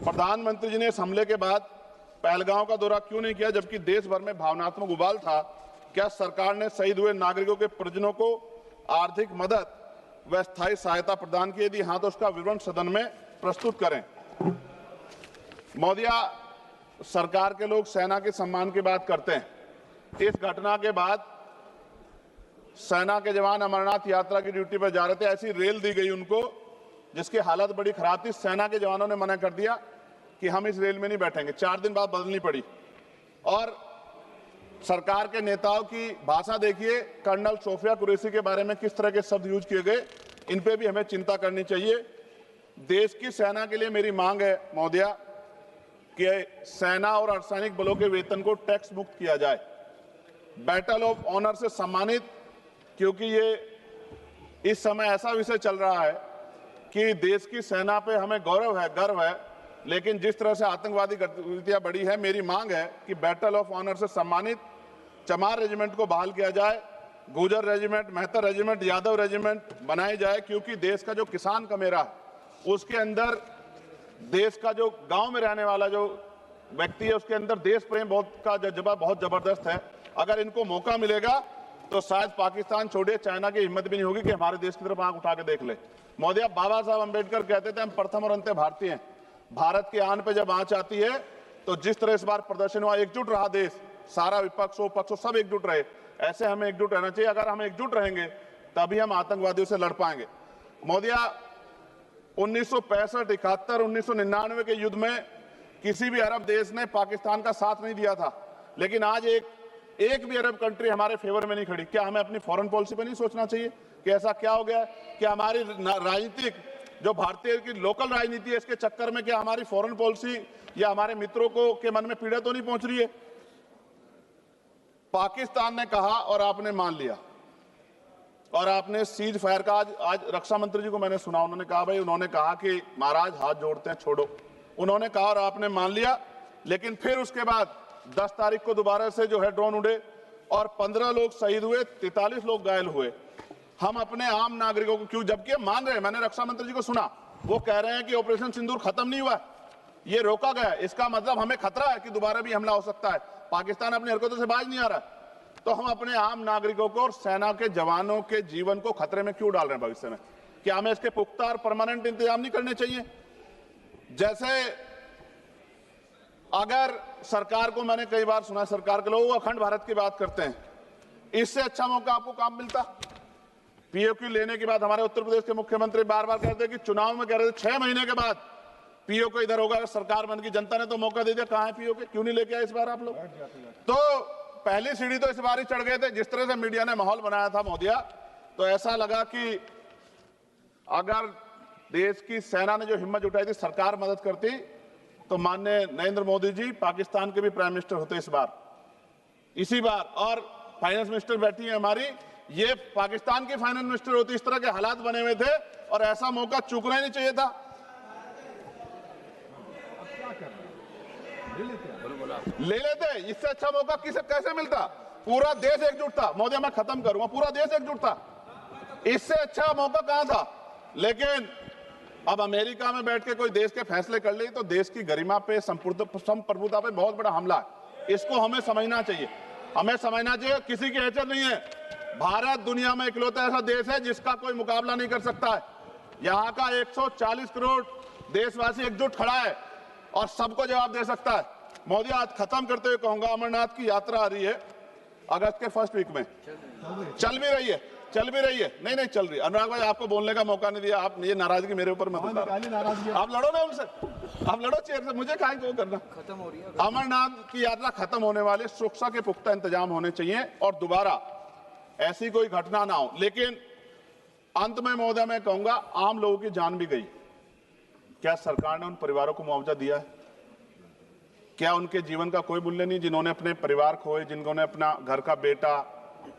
प्रधानमंत्री जी ने इस हमले के बाद पहलगांव का दौरा क्यों नहीं किया, जबकि देश भर में भावनात्मक उबाल था? क्या सरकार ने शहीद हुए नागरिकों के परिजनों को आर्थिक मदद व स्थायी सहायता प्रदान की? यदि हाँ, तो उसका विवरण सदन में प्रस्तुत करें। महोदया, सरकार के लोग सेना के सम्मान की बात करते हैं। इस घटना के बाद सेना के जवान अमरनाथ यात्रा की ड्यूटी पर जा रहे थे, ऐसी रेल दी गई उनको जिसकी हालत बड़ी खराब थी। सेना के जवानों ने मना कर दिया कि हम इस रेल में नहीं बैठेंगे। 4 दिन बाद बदलनी पड़ी। और सरकार के नेताओं की भाषा देखिए, कर्नल सोफिया कुरैशी के बारे में किस तरह के शब्द यूज किए गए, इन पे भी हमें चिंता करनी चाहिए। देश की सेना के लिए मेरी मांग है महोदया कि सेना और अर्धसैनिक बलों के वेतन को टैक्स मुक्त किया जाए, बैटल ऑफ ऑनर से सम्मानित, क्योंकि ये इस समय ऐसा विषय चल रहा है कि देश की सेना पे हमें गौरव है, गर्व है, लेकिन जिस तरह से आतंकवादी गतिविधियां बढ़ी है, मेरी मांग है कि बैटल ऑफ ऑनर से सम्मानित चमार रेजिमेंट को बहाल किया जाए, Gurjar regiment, Mehtar regiment, Yadav regiment बनाई जाए, क्योंकि देश का जो किसान का मेरा उसके अंदर देश का जो गांव में रहने वाला जो व्यक्ति है उसके अंदर देश प्रेम का जज्बा बहुत जबरदस्त है। अगर इनको मौका मिलेगा तो शायद पाकिस्तान छोड़िए, चाइना की हिम्मत भी नहीं होगी कि हमारे देश की तरफ आंख उठा के देख ले। महोदया, बाबा साहब अंबेडकर कहते थे हम प्रथम और अंत्य भारतीय हैं। भारत की आन पे जब आंच आती है तो जिस तरह इस बार प्रदर्शन हुआ, एकजुट रहा देश, सारा विपक्ष हो पक्ष हो सब एकजुट रहे, ऐसे हमें एकजुट रहना चाहिए। अगर हम एकजुट रहेंगे तभी हम आतंकवादियों से लड़ पाएंगे। महोदया, 1965, 71, 1999 के युद्ध में किसी भी अरब देश ने पाकिस्तान का साथ नहीं दिया था, लेकिन आज एक भी अरब कंट्री हमारे फेवर में नहीं खड़ी। क्या हमें अपनी फॉरेन पॉलिसी पर नहीं सोचना चाहिए कि ऐसा क्या हो गया कि हमारी राजनीतिक जो भारतीय की लोकल राजनीति है, इसके चक्कर में क्या हमारी फॉरेन पॉलिसी या हमारे मित्रों को के मन में पीड़ा तो नहीं पहुंच रही है? पाकिस्तान ने कहा और आपने मान लिया, और आपने सीज फायर का आज रक्षा मंत्री जी को मैंने सुना, उन्होंने कहा भाई, उन्होंने कहा कि महाराज हाथ जोड़ते हैं छोड़ो, उन्होंने कहा और आपने मान लिया। लेकिन फिर उसके बाद 10 तारीख को दोबारा से जो है ड्रोन उड़े और 15 लोग शहीद हुए, 43 लोग घायल हुए। हम अपने आम नागरिकों को क्यों, जबकि मान रहे हैं, मैंने रक्षा मंत्री जी को सुना, वो कह रहे हैं कि ऑपरेशन सिंदूर खत्म नहीं हुआ, ये रोका गया, इसका मतलब हमें खतरा है कि दोबारा भी हमला हो सकता है। पाकिस्तान अपनी हरकतों से बाज नहीं आ रहा है, तो हम अपने आम नागरिकों को और सेना के जवानों के जीवन को खतरे में क्यों डाल रहे हैं भविष्य में? क्या हमें इसके पुख्ता और परमानेंट इंतजाम नहीं करने चाहिए? जैसे अगर सरकार को, मैंने कई बार सुना सरकार के लोग अखंड भारत की बात करते हैं, इससे अच्छा मौका आपको काम मिलता। पीओक्यू लेने के बाद हमारे उत्तर प्रदेश के मुख्यमंत्री बार बार कहते हैं कि चुनाव में कह रहे थे 6 महीने के बाद पीओक्यू इधर होगा, सरकार बन गई, जनता ने तो मौका दे दिया, कहां है पीओक्यू? क्यों नहीं लेके आए इस बार आप लोग? तो पहली सीढ़ी तो इस बार ही चढ़ गए थे। जिस तरह से मीडिया ने माहौल बनाया था महोदया, तो ऐसा लगा कि अगर देश की सेना ने जो हिम्मत जुटाई थी, सरकार मदद करती, तो माननीय नरेंद्र मोदी जी पाकिस्तान के भी प्राइम मिनिस्टर होते इस बार, इसी बार, और फाइनेंस मिनिस्टर बैठी है हमारी, ये पाकिस्तान की फाइनेंस मिनिस्टर होती। इस तरह के हालात बने हुए थे और ऐसा मौका चूकना ही नहीं चाहिए था। ले लेते, इससे अच्छा मौका कैसे मिलता? पूरा देश एकजुट था महोदय, मैं खत्म करूंगा, पूरा देश एकजुट था, इससे अच्छा मौका कहां था? लेकिन अब अमेरिका में बैठ के कोई देश के फैसले कर ले तो देश की गरिमा पे, संप्रभुता पे बहुत बड़ा हमला है। इसको हमें समझना चाहिए, हमें समझना चाहिए किसी की हैसियत नहीं है। भारत दुनिया में इकलौता ऐसा देश है जिसका कोई मुकाबला नहीं कर सकता है। यहाँ का 140 करोड़ देशवासी एकजुट खड़ा है और सबको जवाब दे सकता है। मोदी, आज खत्म करते हुए कहूंगा, अमरनाथ की यात्रा आ रही है अगस्त के फर्स्ट वीक में, चल भी रही है, नहीं चल रही। अनुराग भाई, आपको बोलने का मौका नहीं दिया, आप ये नाराजगी मेरे ऊपर मत उतारो, आप लड़ो ना उनसे, आप लड़ो चेयर से, मुझे काहे को करना। खत्म हो रही है अमरनाथ की यात्रा, खत्म होने वाले, सुरक्षा के पुख्ता इंतजाम होने चाहिए और दोबारा ऐसी कोई घटना ना हो। लेकिन अंत में महोदय मैं कहूंगा, आम लोगों की जान भी गई, क्या सरकार ने उन परिवारों को मुआवजा दिया है? क्या उनके जीवन का कोई मूल्य नहीं? जिन्होंने अपने परिवार खोए, जिन्होंने अपना घर का बेटा,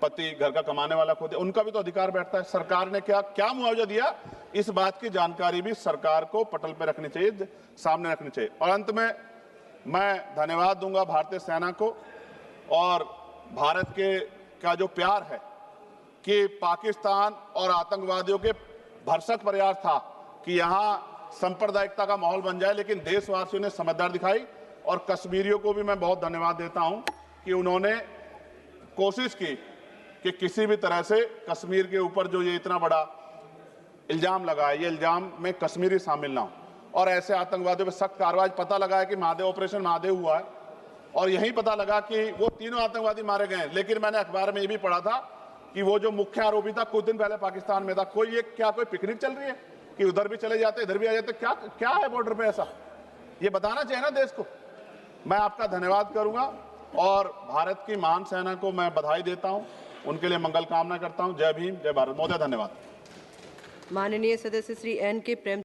पति, घर का कमाने वाला खो दिया, उनका भी तो अधिकार बैठता है। सरकार ने क्या मुआवजा दिया, इस बात की जानकारी भी सरकार को पटल पर रखनी चाहिए, सामने रखनी चाहिए। और अंत में मैं धन्यवाद दूंगा भारतीय सेना को और भारत का जो प्यार है कि पाकिस्तान और आतंकवादियों के भरसक प्रयास था कि यहाँ सांप्रदायिकता का माहौल बन जाए, लेकिन देशवासियों ने समझदारी दिखाई और कश्मीरियों को भी मैं बहुत धन्यवाद देता हूं कि उन्होंने कोशिश की कि किसी भी तरह से कश्मीर के ऊपर जो ये इतना बड़ा इल्जाम लगा है, ये इल्जाम में कश्मीरी शामिल ना हो और ऐसे आतंकवादियों पर सख्त कार्रवाई। पता लगा है कि महादेव ऑपरेशन महादेव हुआ है और यही पता लगा कि वो तीनों आतंकवादी मारे गए हैं। लेकिन मैंने अखबार में ये भी पढ़ा था कि वो जो मुख्य आरोपी था कुछ दिन पहले पाकिस्तान में था। कोई पिकनिक चल रही है कि उधर भी चले जाते इधर भी आ जाते? क्या है बॉर्डर पे ऐसा? ये बताना चाहिए ना देश को। मैं आपका धन्यवाद करूंगा और भारत की महान सेना को मैं बधाई देता हूं, उनके लिए मंगल कामना करता हूं। जय भीम, जय भारत। महोदय धन्यवाद। माननीय सदस्य श्री एन के प्रेम